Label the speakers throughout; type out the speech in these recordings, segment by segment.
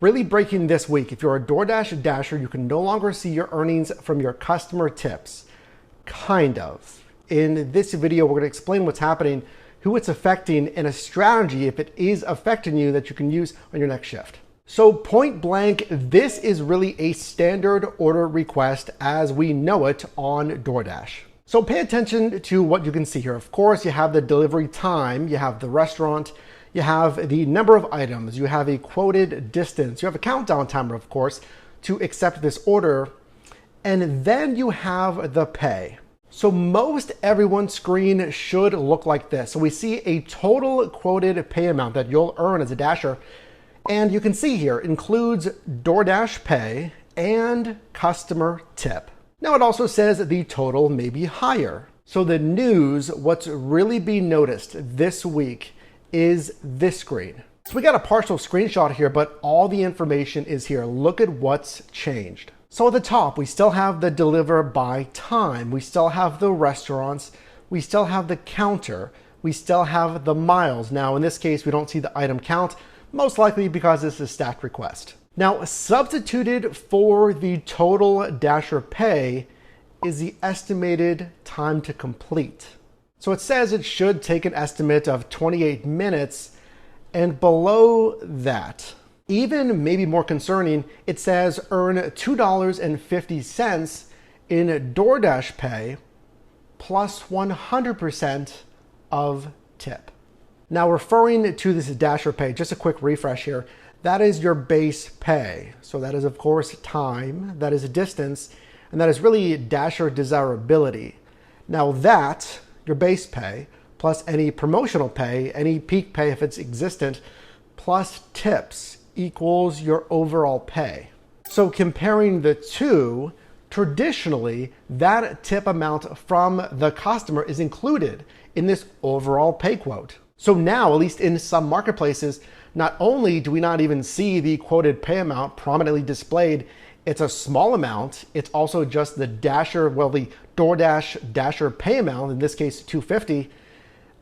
Speaker 1: Really breaking this week, if you're a DoorDash dasher, you can no longer see your earnings from your customer tips. Kind of. In this video, we're going to explain what's happening, who it's affecting, and a strategy if it is affecting you that you can use on your next shift. So point blank, this is really a standard order request as we know it on DoorDash. So pay attention to what you can see here. Of course, you have the delivery time, you have the restaurant, you have the number of items, you have a quoted distance, you have a countdown timer, of course, to accept this order, and then you have the pay. So most everyone's screen should look like this. So we see a total quoted pay amount that you'll earn as a dasher, and you can see here includes DoorDash pay and customer tip. Now it also says the total may be higher. So the news, what's really being noticed this week is this screen. So we got a partial screenshot here, but all the information is here. Look at what's changed. So at the top, we still have the deliver by time. We still have the restaurants. We still have the counter. We still have the miles. Now, in this case, we don't see the item count, most likely because this is a stacked request. Now, substituted for the total dasher pay is the estimated time to complete. So it says it should take an estimate of 28 minutes, and below that, even maybe more concerning, it says earn $2.50 in DoorDash pay plus 100% of tip. Now referring to this dasher pay, just a quick refresh here, that is your base pay. So that is of course time, that is a distance, and that is really dasher desirability. Now that, your base pay, plus any promotional pay, any peak pay if it's existent, plus tips equals your overall pay. So comparing the two, traditionally, that tip amount from the customer is included in this overall pay quote. So now, at least in some marketplaces, not only do we not even see the quoted pay amount prominently displayed, it's a small amount, it's also just the dasher, well, the DoorDash dasher pay amount, in this case $2.50.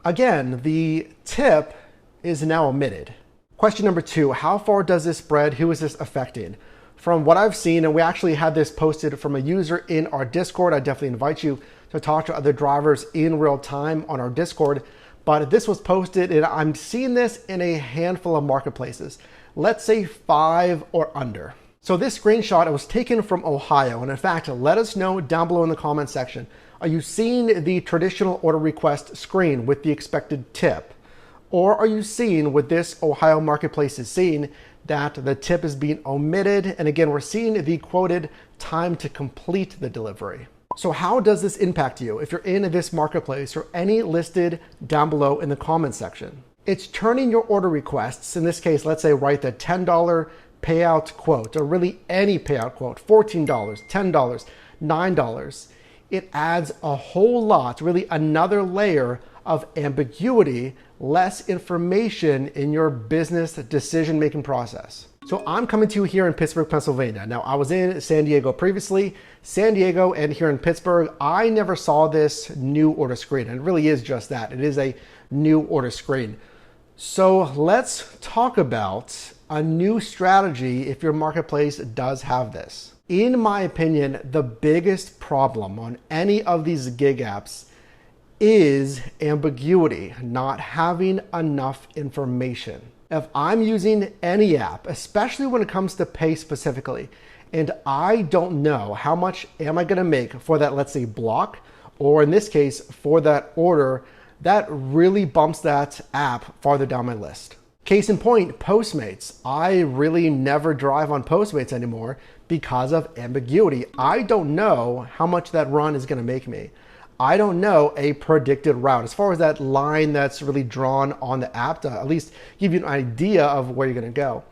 Speaker 1: Again, the tip is now omitted. Question number two, how far does this spread? Who is this affecting? From what I've seen, and we actually had this posted from a user in our Discord, I definitely invite you to talk to other drivers in real time on our Discord, but this was posted and I'm seeing this in a handful of marketplaces. Let's say 5 or under. So this screenshot was taken from Ohio, and in fact, let us know down below in the comment section. Are you seeing the traditional order request screen with the expected tip? Or are you seeing what this Ohio marketplace is seeing, that the tip is being omitted? And again, we're seeing the quoted time to complete the delivery. So how does this impact you if you're in this marketplace or any listed down below in the comment section? It's turning your order requests, in this case, let's say write the $10 payout quote, or really any payout quote, $14, $10, $9. It adds a whole lot, really another layer of ambiguity, less information in your business decision-making process. So I'm coming to you here in Pittsburgh, Pennsylvania. Now I was in San Diego previously. San Diego and here in Pittsburgh, I never saw this new order screen. And it really is just that. It is a new order screen. So let's talk about a new strategy if your marketplace does have this. In my opinion, the biggest problem on any of these gig apps is ambiguity, not having enough information. If I'm using any app, especially when it comes to pay specifically, and I don't know how much am I gonna make for that, let's say block, or in this case, for that order, that really bumps that app farther down my list. Case in point, Postmates. I really never drive on Postmates anymore because of ambiguity. I don't know how much that run is gonna make me. I don't know a predicted route as far as that line that's really drawn on the app to at least give you an idea of where you're gonna go.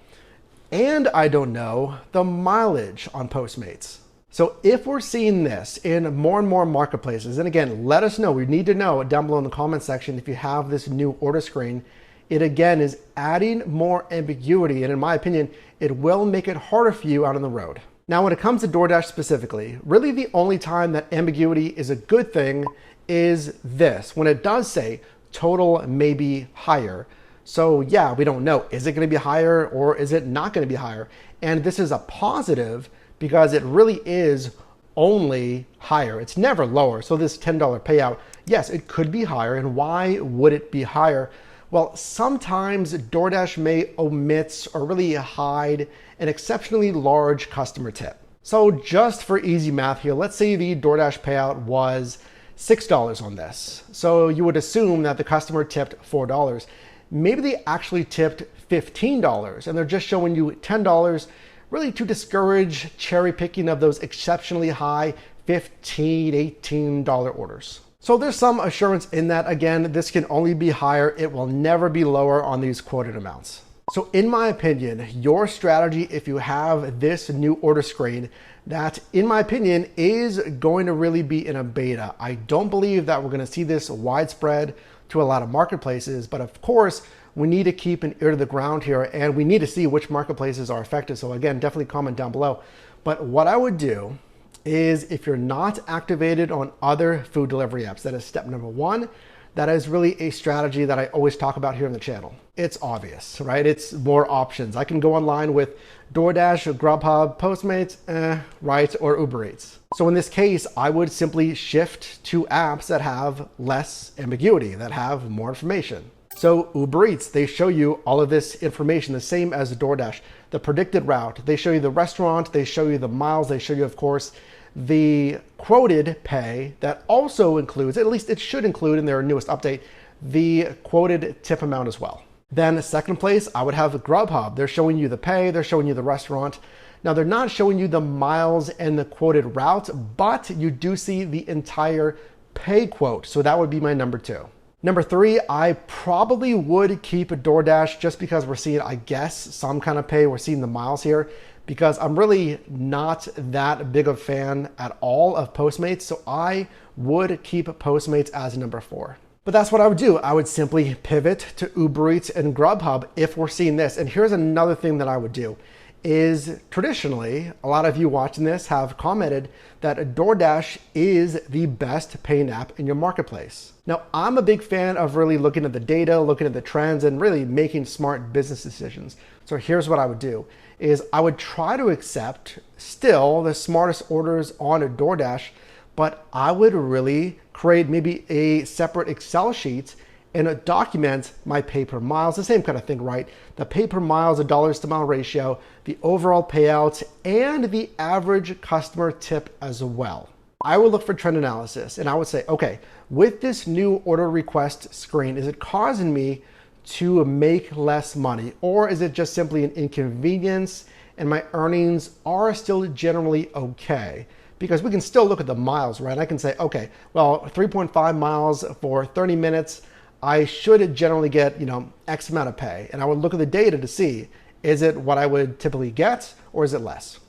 Speaker 1: And I don't know the mileage on Postmates. So if we're seeing this in more and more marketplaces, and again, let us know, we need to know down below in the comment section if you have this new order screen. It again is adding more ambiguity, and in my opinion, it will make it harder for you out on the road. Now, when it comes to DoorDash specifically, really the only time that ambiguity is a good thing is this. When it does say total may be higher, So yeah, we don't know. Is it going to be higher or is it not going to be higher? And this is a positive because it really is only higher. It's never lower. So this $10 payout, yes, it could be higher. And why would it be higher? Well, sometimes DoorDash may omit or really hide an exceptionally large customer tip. So just for easy math here, let's say the DoorDash payout was $6 on this. So you would assume that the customer tipped $4. Maybe they actually tipped $15 and they're just showing you $10 really to discourage cherry picking of those exceptionally high $15, $18 orders. So there's some assurance in that. Again, this can only be higher. It will never be lower on these quoted amounts. So in my opinion, your strategy, if you have this new order screen, that in my opinion is going to really be in a beta. I don't believe that we're going to see this widespread to a lot of marketplaces, but of course we need to keep an ear to the ground here and we need to see which marketplaces are affected. So again, definitely comment down below. But what I would do is if you're not activated on other food delivery apps, that is step number one. That is really a strategy that I always talk about here on the channel. It's obvious, right? It's more options. I can go online with DoorDash, Grubhub, Postmates, right, or Uber Eats. So in this case, I would simply shift to apps that have less ambiguity, that have more information. So Uber Eats, they show you all of this information, the same as DoorDash, the predicted route. They show you the restaurant, they show you the miles, they show you, of course, the quoted pay that also includes, at least it should include in their newest update, the quoted tip amount as well. Then second place, I would have Grubhub. They're showing you the pay, they're showing you the restaurant. Now they're not showing you the miles and the quoted route, but you do see the entire pay quote. So that would be my number two. Number three, I probably would keep a DoorDash just because we're seeing, I guess, some kind of pay. We're seeing the miles here because I'm really not that big of a fan at all of Postmates. So I would keep Postmates as number four. But that's what I would do. I would simply pivot to Uber Eats and Grubhub if we're seeing this. And here's another thing that I would do is traditionally, a lot of you watching this have commented that DoorDash is the best paying app in your marketplace. Now, I'm a big fan of really looking at the data, looking at the trends, and really making smart business decisions. So here's what I would do is I would try to accept still the smartest orders on a DoorDash, but I would really create maybe a separate Excel sheet and document my pay per miles, the same kind of thing, right? The pay per miles, the dollars to mile ratio, the overall payouts, and the average customer tip as well. I would look for trend analysis and I would say, okay, with this new order request screen, is it causing me to make less money? Or is it just simply an inconvenience and my earnings are still generally okay? Because we can still look at the miles, right? I can say, okay, well, 3.5 miles for 30 minutes, I should generally get, X amount of pay. And I would look at the data to see, is it what I would typically get or is it less?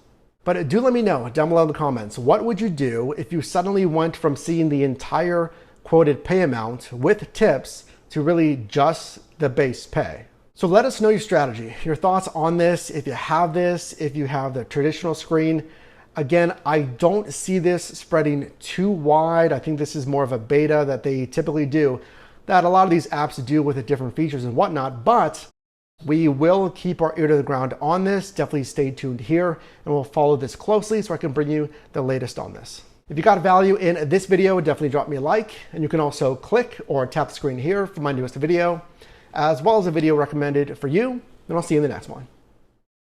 Speaker 1: But do let me know down below in the comments, what would you do if you suddenly went from seeing the entire quoted pay amount with tips to really just the base pay? So let us know your strategy, your thoughts on this, if you have this, if you have the traditional screen. Again, I don't see this spreading too wide. I think this is more of a beta that they typically do, that a lot of these apps do with the different features and whatnot, but we will keep our ear to the ground on this. Definitely stay tuned here and we'll follow this closely so I can bring you the latest on this. If you got value in this video, definitely drop me a like, and you can also click or tap the screen here for my newest video, as well as a video recommended for you, and I'll see you in the next one.